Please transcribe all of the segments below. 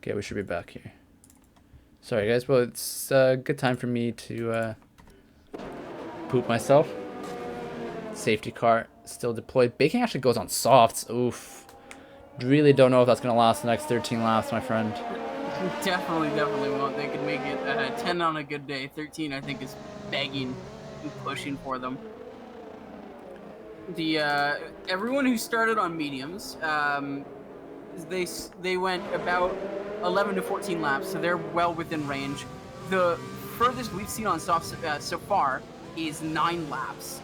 Okay, we should be back here. Sorry, guys. Well, it's a good time for me to poop myself. Safety car still deployed. Baking actually goes on softs. Oof. Really don't know if that's going to last the next 13 laps, my friend. Definitely won't. They could make it 10 on a good day. 13, I think, is begging and pushing for them. The everyone who started on mediums, they went about 11 to 14 laps, so they're well within range. The furthest we've seen on softs so far is 9 laps,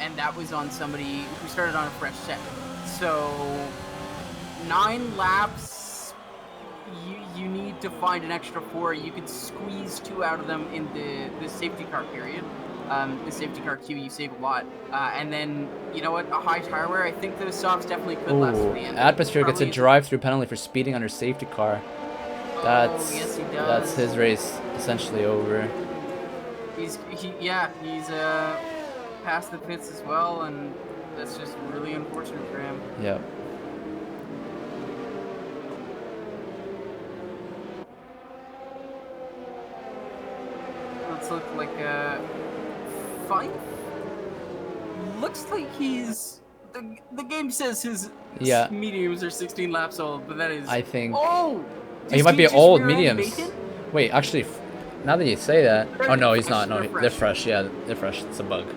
and that was on somebody who started on a fresh set. So 9 laps, you need to find an extra 4. You could squeeze 2 out of them in the safety car period. The safety car queue, you save a lot. And then, you know what, a high tire wear, I think those softs definitely could last to the end. Atmosphere gets a drive-through penalty for speeding under safety car. Yes, he does. That's his race essentially over. He's past the pits as well, and that's just really unfortunate for him. Yep. Let's look like Fife. Looks like he's the game says his mediums are 16 laps old, but that is I think. Oh, he might be old mediums. Wait, actually, now that you say that, oh no, he's not. No, they're fresh. Yeah, they're fresh. It's a bug.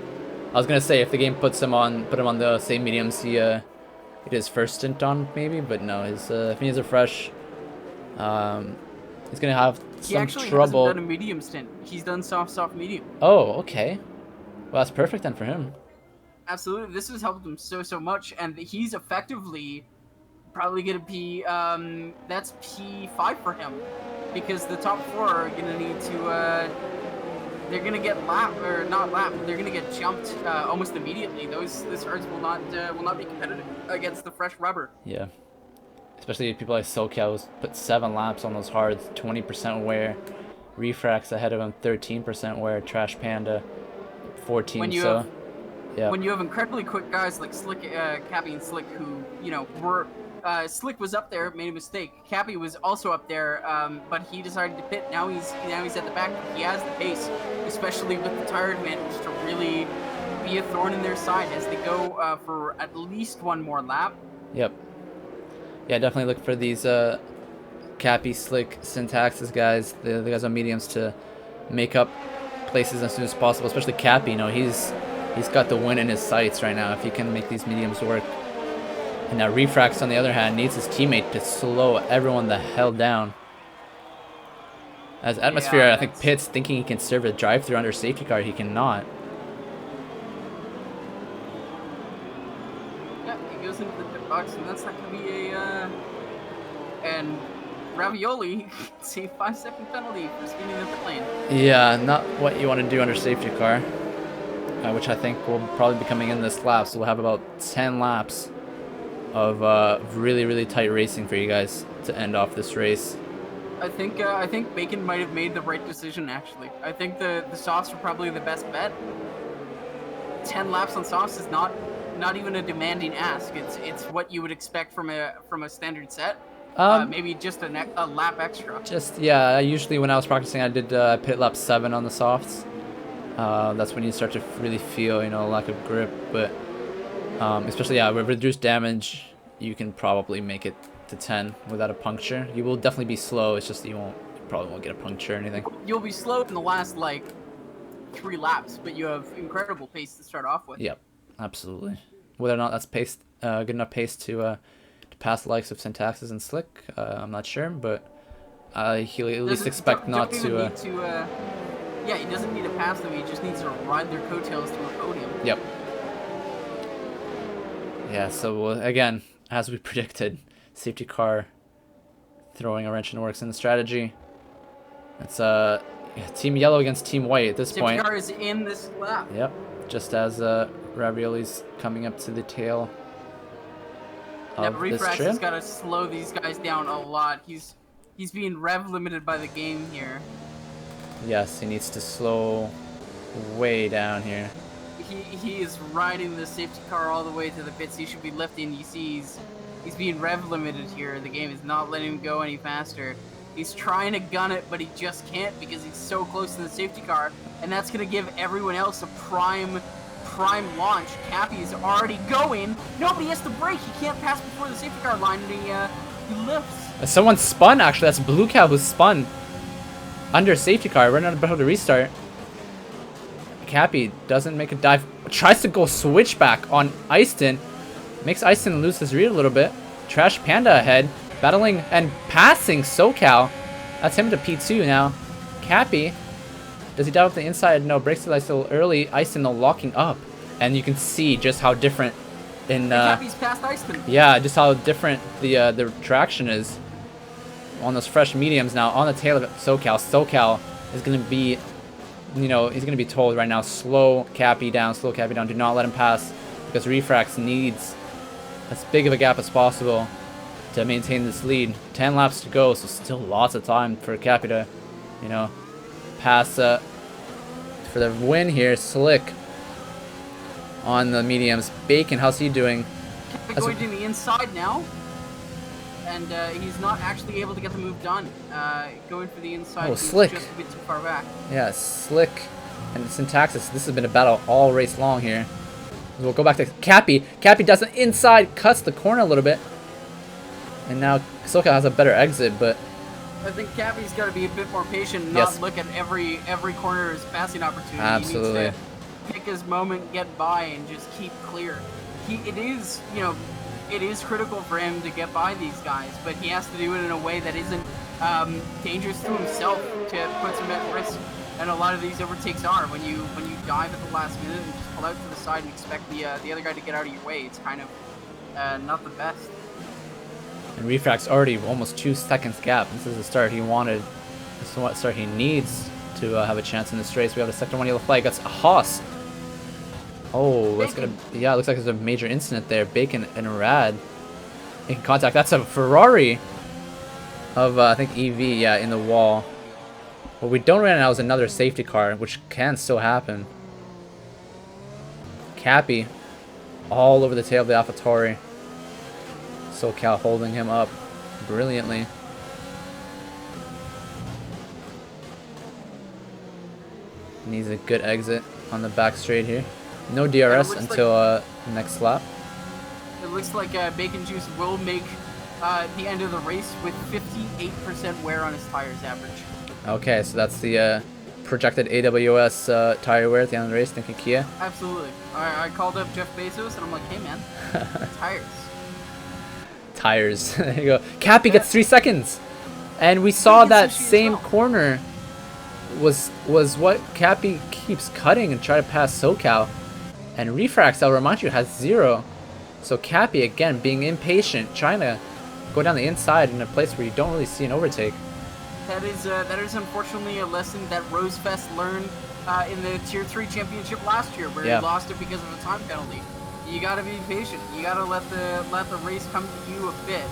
I was gonna say if the game put him on the same mediums he did his first stint on maybe, but no, his mediums are fresh. He's gonna have some trouble. He actually hasn't done a medium stint. He's done soft, medium. Oh, okay. Well, that's perfect then for him. Absolutely, this has helped him so much, and he's effectively probably gonna be that's P5 for him, because the top 4 are gonna need to they're gonna get they're gonna get jumped almost immediately. Those hards will not be competitive against the fresh rubber. Yeah. Especially people like SoCal put 7 laps on those hards, 20% wear. Refrax ahead of him, 13% wear. Trash Panda, 14. When you have incredibly quick guys like Slick, Cappy, and Slick, who were Slick was up there, made a mistake. Cappy was also up there, but he decided to pit. Now he's at the back. He has the pace, especially with the tire advantage, to really be a thorn in their side as they go for at least one more lap. Yep. Yeah, definitely look for these Cappy, Slick, Syntaxes guys, the guys on mediums, to make up places as soon as possible. Especially Cappy, he's got the win in his sights right now if he can make these mediums work. And now Refrax, on the other hand, needs his teammate to slow everyone the hell down. As Atmosphere, I think, pits thinking he can serve a drive-through under safety car. He cannot. Yeah, he goes into the pit box, and that's not going to be and Ravioli gets a 5-second penalty for speeding in the pit lane. Yeah, not what you want to do under safety car, which I think will probably be coming in this lap. So we'll have about 10 laps of really tight racing for you guys to end off this race. I think Bacon might have made the right decision, actually. I think the softs are probably the best bet. 10 laps on softs is not even a demanding ask. It's what you would expect from a standard set. Maybe just a lap extra. Usually when I was practicing, I did pit lap 7 on the softs. That's when you start to really feel, lack of grip. But especially, with reduced damage, you can probably make it to 10 without a puncture. You will definitely be slow. It's just you probably won't get a puncture or anything. You'll be slow in the last 3 laps, but you have incredible pace to start off with. Yep, absolutely. Whether or not that's good enough pace to pass the likes of Syntaxes and Slick, I'm not sure, but he'll at least expect not to. Yeah, he doesn't need to pass them. He just needs to ride their coattails to a podium. Yep. Yeah. So again, as we predicted, safety car throwing a wrench in the works in the strategy. It's Team Yellow against Team White at this point. Safety car is in this lap. Yep. Just as Ravioli's coming up to the tail. Refrax has got to slow these guys down a lot. He's being rev limited by the game here. Yes, he needs to slow way down here. He is riding the safety car all the way to the pits. He should be lifting. You see, he's being rev limited here. The game is not letting him go any faster. He's trying to gun it, but he just can't because he's so close to the safety car, and that's going to give everyone else a prime launch. Cappy is already going. Nobody has to brake. He can't pass before the safety car line, and he lifts. Someone spun, actually. That's Blue Cow who spun under safety car. Right about to restart. Cappy doesn't make a dive. Tries to go switchback on Easton. Makes Easton lose his read a little bit. Trash Panda ahead. Battling and passing SoCal. That's him to P2 now. Cappy. Does he dive up the inside? No, brakes the light still early. Easton though locking up. And you can see just how different in Cappy's past Easton. yeah, just how different the traction is on those fresh mediums now on the tail of SoCal. SoCal is gonna be, you know, he's gonna be told right now, slow Cappy down, slow Cappy down. Do not let him pass because Refrax needs as big of a gap as possible to maintain this lead. 10 laps to go, so still lots of time for Cappy to, you know, pass for the win here. Slick on the mediums. Bacon, how's he doing? Going to the inside now, and he's not actually able to get the move done. Going for the inside, he's Slick. just a bit too far back. Yeah, Slick and Syntaxis. This has been a battle all race long here. We'll go back to Cappy. Cappy does the inside, cuts the corner a little bit. And now SoCal has a better exit, but I think Cappy's got to be a bit more patient and not look at every corner as passing opportunity. Absolutely. He needs to pick his moment, get by, and just keep clear. It is, you know, it is critical for him to get by these guys, but he has to do it in a way that isn't dangerous to himself to put him at risk. And a lot of these overtakes are when you dive at the last minute and just pull out to the side and expect the other guy to get out of your way. It's kind of not the best. And Refrac's already almost 2 seconds gap. This is the start he wanted. This is what start he needs to have a chance in this race. We have a sector 1 yellow flag. That's a Haas. Oh, that's gonna. Yeah, it looks like there's a major incident there. Bacon and Rad in contact. That's a Ferrari of I think EV. Yeah, in the wall. What we don't right now is another safety car, which can still happen. Cappy all over the tail of the AlphaTauri. SoCal holding him up brilliantly. Needs a good exit on the back straight here. No DRS until next lap. It looks like Bacon Juice will make the end of the race with 58% wear on his tires average. Okay, so that's the projected AWS tire wear at the end of the race. Thank you, Kia. Absolutely. I called up Jeff Bezos and I'm like, hey man, tires. Tires. There you go. Cappy gets 3 seconds. And we saw that same corner was what Cappy keeps cutting and try to pass SoCal. And Refrax, I'll remind you, has 0. So Cappy, again, being impatient, trying to go down the inside in a place where you don't really see an overtake. That is unfortunately a lesson that Rosefest learned in the Tier 3 Championship last year, where he lost it because of a time penalty. You gotta be patient. You gotta let the race come to you a bit.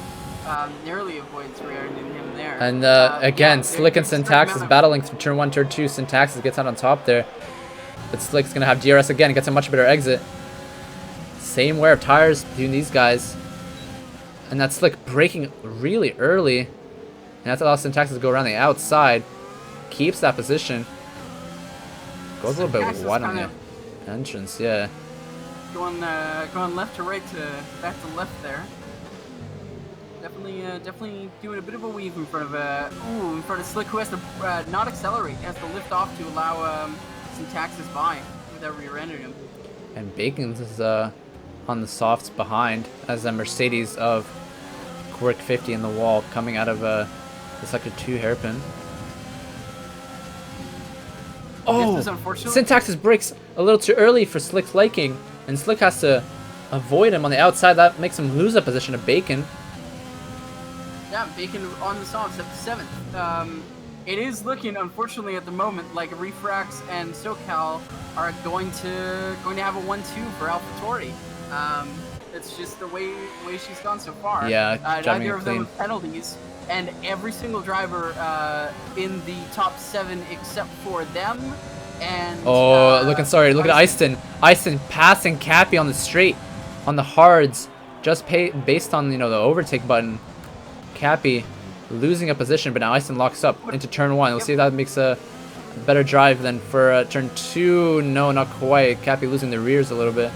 Nearly avoids rearing him there. And again, Slick and Syntaxis battling through turn 1, turn 2. Syntaxis gets out on top there. But Slick's gonna have DRS again, gets a much better exit. Same wear of tires between these guys. And that's Slick braking really early. And that's allows Syntaxis to go around the outside. Keeps that position. Goes a little bit wide on the entrance, yeah. Going left to right to back to left there. Definitely doing a bit of a weave in front of Slick, who has to not accelerate, has to lift off to allow Syntaxis by without rear-ending him. And Bacon's is on the softs behind as a Mercedes of Quirk 50 in the wall coming out of the sector 2 hairpin. Oh, Syntaxis brakes a little too early for Slick's liking, and Slick has to avoid him on the outside. That makes him lose a position to Bacon. Yeah, Bacon on the softs at 7th. It is looking, unfortunately, at the moment like Refrax and SoCal are going to have a 1-2 for AlphaTauri. It's just the way she's gone so far. Yeah, neither of them have penalties, and every single driver in the top 7 except for them. And look at Easton. Easton passing Cappy on the straight, on the hards, just based on the overtake button. Cappy losing a position, but now Eiston locks up into turn 1. Let's Yep. see if that makes a better drive than for turn 2. No, not quite. Cappy losing the rears a little bit.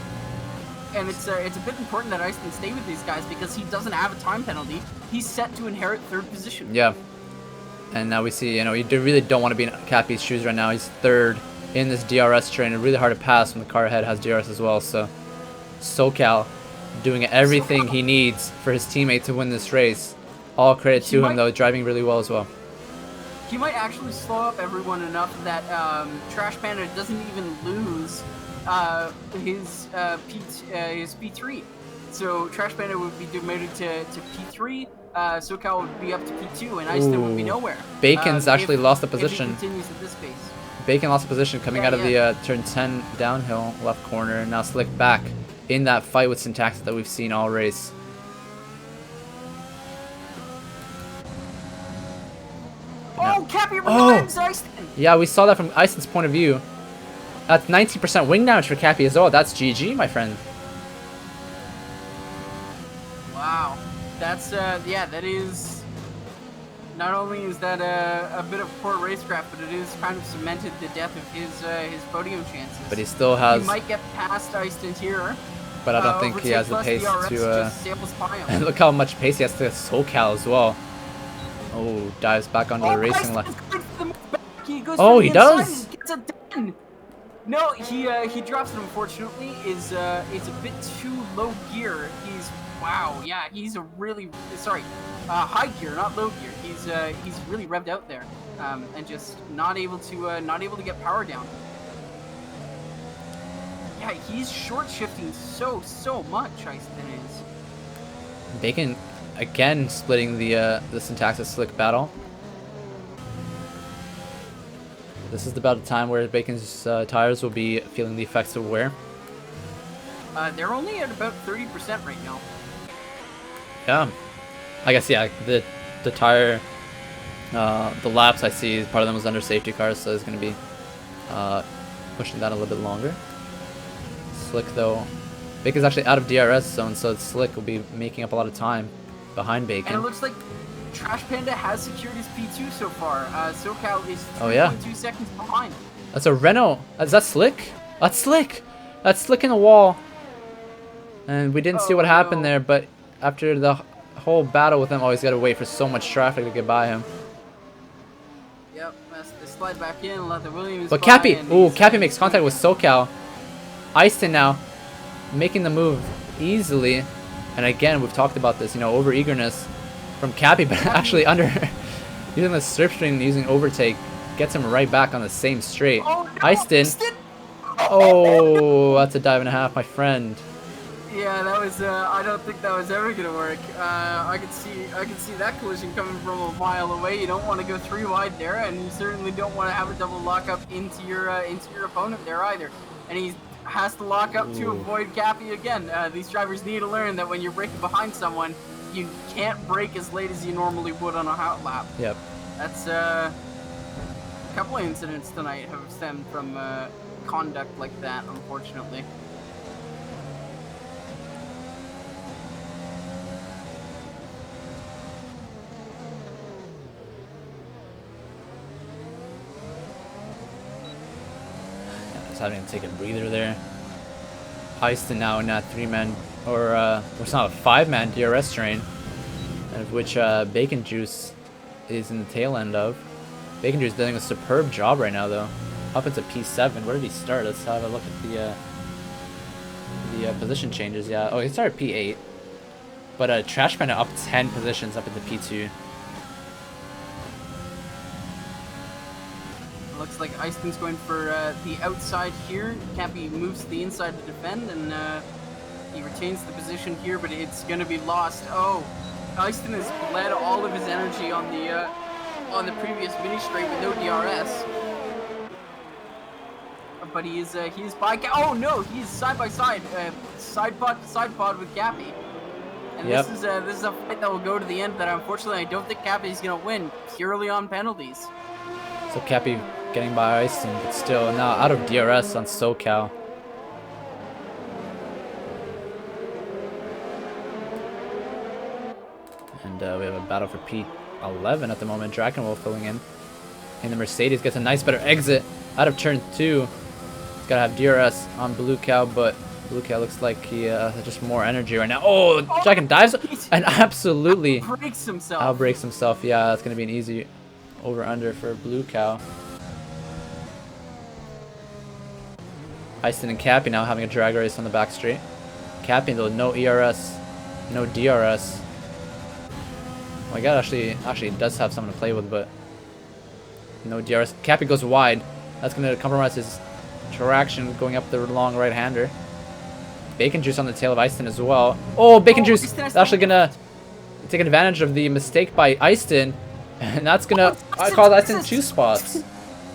And it's a bit important that Eiston stay with these guys because he doesn't have a time penalty. He's set to inherit 3rd position. Yeah. And now we see, you know, you really don't want to be in Cappy's shoes right now. He's 3rd in this DRS train. It's really hard to pass when the car ahead has DRS as well. So SoCal doing everything he needs for his teammate to win this race. All credit to him, though, driving really well as well. He might actually slow up everyone enough that Trash Panda doesn't even lose his P3. So Trash Panda would be demoted to P3. SoCal would be up to P2, and Eiston would be nowhere. Bacon's actually lost the position. If he continues at this pace. Bacon lost the position coming out of the turn 10 downhill left corner. Now Slick back in that fight with Syntaxis that we've seen all race. Oh, Cappy revives Eiston! Yeah, we saw that from Eiston's point of view. That's 19% wing damage for Cappy as well. That's GG, my friend. Wow. That's, yeah, that is... Not only is that a bit of poor racecraft, but it is kind of cemented the death of his podium chances. But he still has... He might get past Eiston here. But I don't think he has the pace to... Look how much pace he has to SoCal as well. Oh, dives back onto the racing line. Oh, he does! He gets it done. No, he drops it, unfortunately. It's a bit too low gear. Wow, yeah, he's a really... Sorry, high gear, not low gear. He's really revved out there. And just not able to get power down. Yeah, he's short shifting so much, Eiston is. Bacon again splitting the Syntaxis Slick battle. This is about the time where Bacon's tires will be feeling the effects of wear. They're only at about 30% right now. Yeah, I guess yeah. The tire, the laps I see, part of them was under safety cars, so it's going to be pushing that a little bit longer. Slick though, Bacon's actually out of DRS zone, so Slick will be making up a lot of time behind Bacon. And it looks like Trash Panda has secured his P2 so far. SoCal is 2 seconds behind. That's a Renault. Is that Slick? That's Slick. That's Slick in the wall. And we didn't see what happened there, but after the whole battle with him, he's got to wait for so much traffic to get by him. Yep, they slide back in, let the Williams. But Cappy, Cappy makes contact with SoCal. Eiston now making the move easily. And again, we've talked about this, you know, over eagerness from Cappy, but actually under using the slipstream and using overtake gets him right back on the same straight. Oh, no, Eiston. Oh, that's a dive and a half, my friend. Yeah, that was. I don't think that was ever gonna work. I could see that collision coming from a mile away. You don't want to go 3 wide there, and you certainly don't want to have a double lockup into your opponent there either. And he has to lock up to avoid Cappy again. These drivers need to learn that when you're braking behind someone, you can't brake as late as you normally would on a hot lap. Yep. That's a couple of incidents tonight have stemmed from conduct like that, unfortunately. Having to take a breather there. Eiston now in that 3-man, or it's not a 5-man DRS train, of which Bacon Juice is in the tail end of. Bacon Juice doing a superb job right now, though. Up into P7. Where did he start? Let's have a look at the position changes. Yeah. Oh, he started P8, but Trash Panda up 10 positions up into P2. Looks like Eiston's going for the outside here. Cappy moves to the inside to defend, and he retains the position here, but it's going to be lost. Oh, Eiston has bled all of his energy on the previous mini straight with no DRS. But he is by. Oh no, he is side by side, side pod with Cappy. And this is a fight that will go to the end. That unfortunately I don't think Cappy is going to win purely on penalties. So Cappy getting by Eiston, but still now out of DRS on SoCal. And we have a battle for P. 11 at the moment. Drakenwolf filling in. And the Mercedes gets a nice better exit out of turn 2. He's got to have DRS on Blue Cow, but Blue Cow looks like he has just more energy right now. Oh, Draken dives and absolutely breaks himself. Outbreaks himself. Yeah, that's going to be an easy over-under for Blue Cow. Eiston and Cappy now having a drag race on the back straight. Cappy though, no ERS, no DRS. Oh my god, actually does have something to play with, but no DRS. Cappy goes wide. That's going to compromise his traction going up the long right-hander. Bacon Juice on the tail of Eiston as well. Oh, Bacon Juice is actually going to take advantage of the mistake by Eiston. And that's going to cause Eiston 2 spots.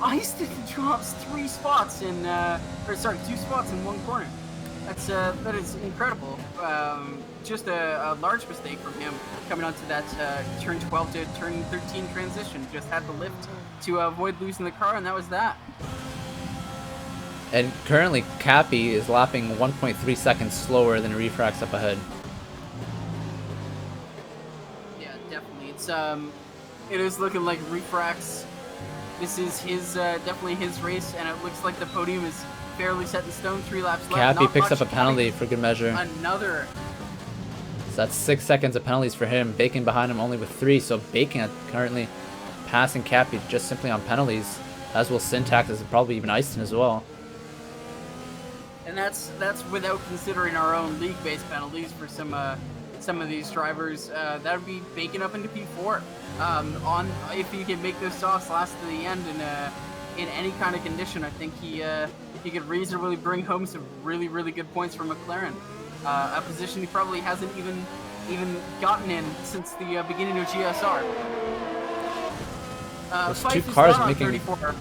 Eiston drops 3 spots in, or sorry, 2 spots in 1 corner. That is incredible. Just a large mistake from him coming onto that turn 12 to turn 13 transition. Just had the lift to avoid losing the car, and that was that. And currently, Cappy is lapping 1.3 seconds slower than Refrax up ahead. Yeah, definitely. It is looking like Refrax. This is his definitely his race, and it looks like the podium is fairly set in stone. 3 laps left. Cappy picks up a penalty for good measure. Another. So that's 6 seconds of penalties for him. Bacon behind him only with 3. So Bacon currently passing Cappy just simply on penalties, as will Syntax, and probably even Eiston as well. And that's without considering our own league-based penalties for some of these drivers. That would be Bacon up into P4. If he can make those softs last to the end in any kind of condition, I think he could reasonably bring home some really good points for McLaren. A position he probably hasn't even gotten in since the beginning of GSR. There's Fife 2 is cars not on making 34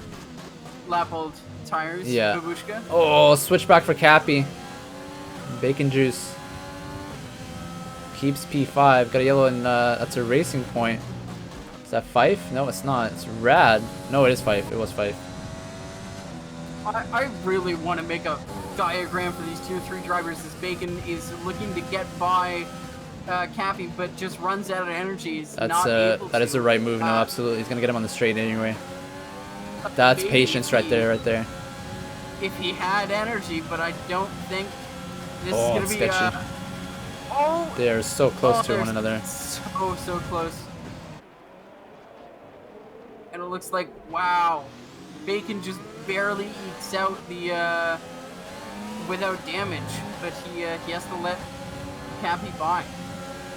lap old tires. Yeah. Babushka. Oh, switchback for Cappy. Bacon Juice keeps P5. Got a yellow, and that's a racing point. Is that Fife? No, it's not. It's Rad. No, it is Fife. It was Fife. I really want to make a diagram for these 2 or 3 drivers as Bacon is looking to get by Cappy, but just runs out of energy. That is the right move. No, absolutely. He's gonna get him on the straight anyway. That's patience right there, If he had energy, but I don't think this is gonna be. Sketchy. They're so close to one another. So close. And it looks like, wow, Bacon just barely ekes out the without damage, but he has to let Cappy by.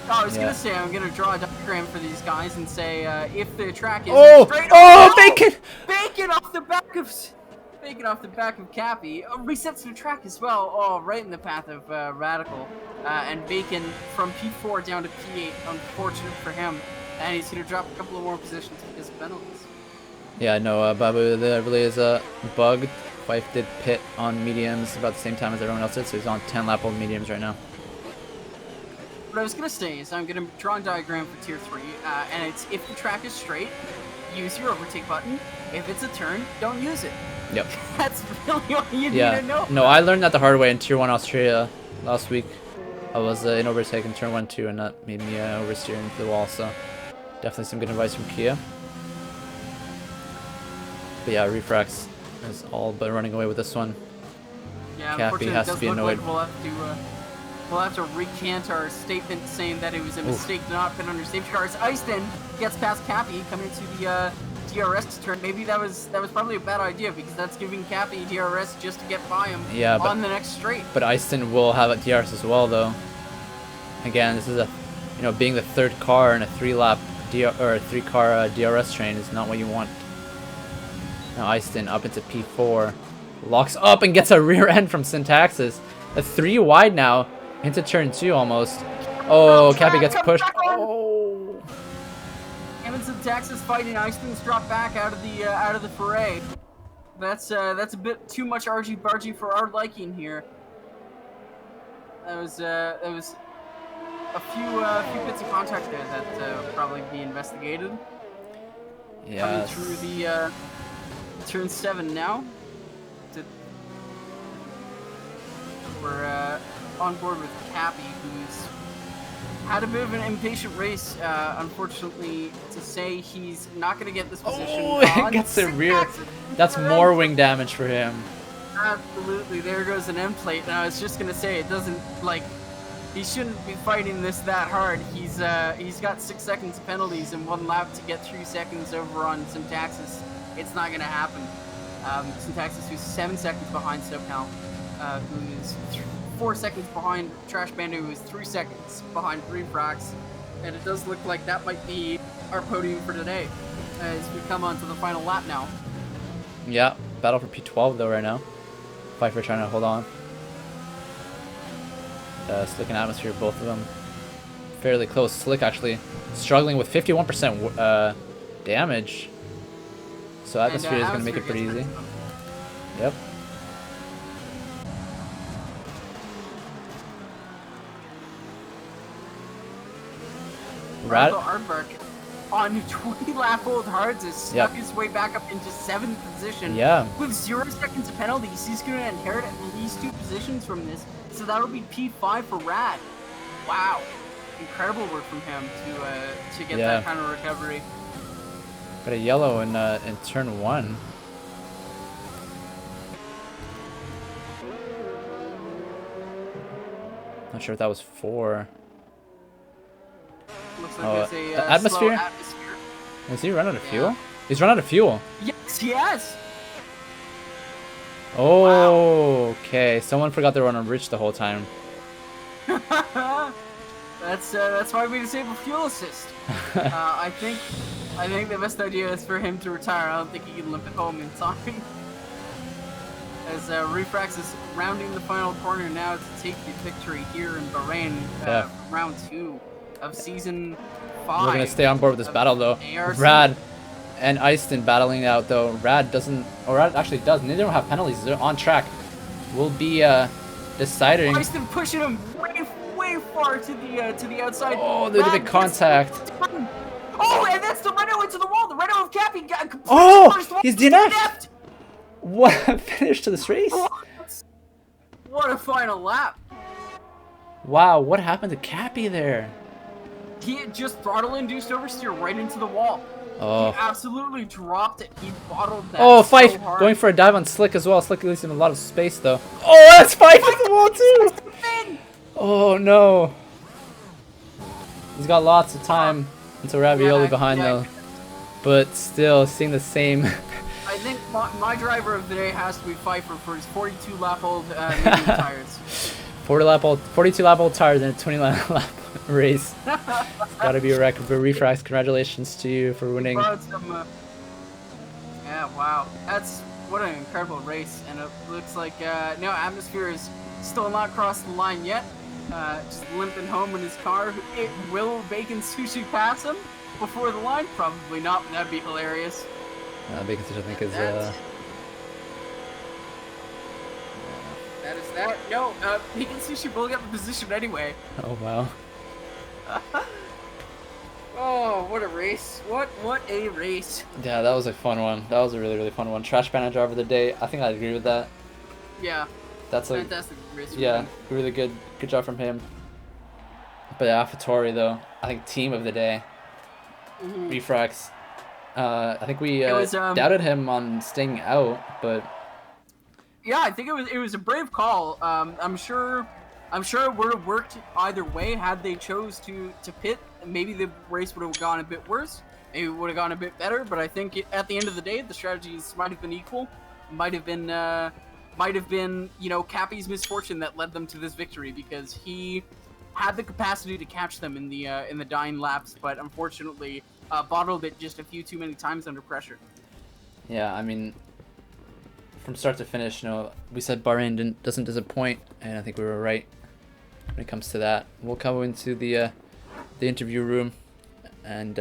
I was gonna say I'm gonna draw a diagram for these guys and say if the track is straight. Bacon! Bacon off the back of Cappy resets the track as well. Oh, right in the path of Radical, and Bacon from P4 down to P8. Unfortunate for him, and he's gonna drop a couple of more positions because of penalties. Yeah, no, Babu, that really is bugged. Fife did pit on mediums about the same time as everyone else did, so he's on 10 lap old mediums right now. What I was gonna say is I'm gonna draw a diagram for tier 3, and it's if the track is straight, use your overtake button. If it's a turn, don't use it. Yep. That's really all you need to know. No, I learned that the hard way in tier 1 Australia last week. I was in overtake in turn 1, 2, and that made me oversteer into the wall. So definitely some good advice from Kia. But yeah, Refrax is all but running away with this one. Yeah, Cappy has to be annoyed. Like we'll have to recant our statement saying that it was a mistake to not pit under safety cars. Eiston gets past Cappy coming into the DRS turn. Maybe that was probably a bad idea because that's giving Cappy DRS just to get by him on the next straight. But Eiston will have a DRS as well, though. Again, this is being the 3rd car in a 3-lap or a 3-car DRS train is not what you want. Now Eiston up into P4, locks up and gets a rear end from Syntaxis. A 3 wide now into turn 2 almost. Oh, Cappy gets pushed. Oh. Syntaxis fighting. Eiston's dropped back out of the fray. That's a bit too much argy-bargy for our liking here. That was a few bits of contact there that will probably be investigated. Yeah. Coming through the turn 7 now. We're on board with Cappy, who's had a bit of an impatient race. Unfortunately, to say he's not going to get this position. Oh, it gets the rear. That's more wing damage for him. Absolutely. There goes an end plate. And I was just going to say, it doesn't, like, he shouldn't be fighting this that hard. He's got 6 seconds penalties in 1 lap to get 3 seconds over on Syntaxis. It's not going to happen. Syntaxis, who's 7 seconds behind SoCal, who is 4 seconds behind Trash Bandit, who is 3 seconds behind Refrax. And it does look like that might be our podium for today as we come on to the final lap now. Yeah, battle for P12 though right now. Fight for trying to hold on. Slick and Atmosphere, both of them fairly close. Slick actually struggling with 51% damage. So Atmosphere is going to make it pretty easy. Yep. Rad Aardvark on 20-lap-old hards has stuck his way back up into 7th position. Yeah. With 0 seconds of penalties, he's going to inherit at least 2 positions from this. So that'll be P5 for Rad. Wow. Incredible work from him to get that kind of recovery. Got a yellow in turn 1. Not sure if that was 4. Looks like there's a Atmosphere? slow atmosphere. Is he run out of fuel? He's run out of fuel. Yes, yes. Oh, wow. Okay. Someone forgot they were on a rich the whole time. That's why we disable fuel assist. I think the best idea is for him to retire. I don't think he can limp it home in time. As Refrax is rounding the final corner now to take the victory here in Bahrain, round 2 of season 5. We're gonna stay on board with this battle though. ARC. Rad and Eiston battling out though. Rad doesn't, or Rad actually does. Neither don't have penalties. They're on track. We'll be deciding. Eiston pushing him way far to the outside. Oh, there's a big contact. Oh, and that's the Renault into the wall. The Renault of Cappy got completely. Oh, he's DNF'd. What a finish to this race. What a final lap. Wow, what happened to Cappy there? He had just throttle induced oversteer right into the wall. Oh. He absolutely dropped it. He bottled that. Oh, Fife so hard. going for a dive on Slick as well. Slick leaves him a lot of space though. Oh, that's Fife at the wall too. Oh no. He's got lots of time until Ravioli behind though. But still, seeing the same. I think my driver of the day has to be Pfeiffer for his 42-lap-old medium tires. 42-lap-old tires in a 20-lap race. It's got to be a record. But Refrax, congratulations to you for winning. Yeah, wow. That's what an incredible race. And it looks like no, Atmosphere is still not crossed the line yet. Just limping home in his car. Will Bacon Sushi pass him before the line? Probably not. That'd be hilarious. Bacon Sushi, I think, is that is that. No, Bacon Sushi will get the position anyway. Oh wow. Oh, what a race. What a race. Yeah, that was a fun one. That was a really fun one. Trash Banner driver of the day. I think I agree with that. Yeah. That's a fantastic race. Yeah, really good job from him. But AlphaTauri though, I think team of the day. Refrax. I think we doubted him on staying out, but yeah, I think it was a brave call. I'm sure it would have worked either way had they chose to pit. Maybe the race would have gone a bit worse. Maybe it would have gone a bit better. But I think at the end of the day, the strategies might have been equal. Might have been Cappy's misfortune that led them to this victory, because he had the capacity to catch them in the dying laps, but unfortunately bottled it just a few too many times under pressure. Yeah, I mean, from start to finish, we said Bahrain doesn't disappoint, and I think we were right when it comes to that. We'll come into the interview room and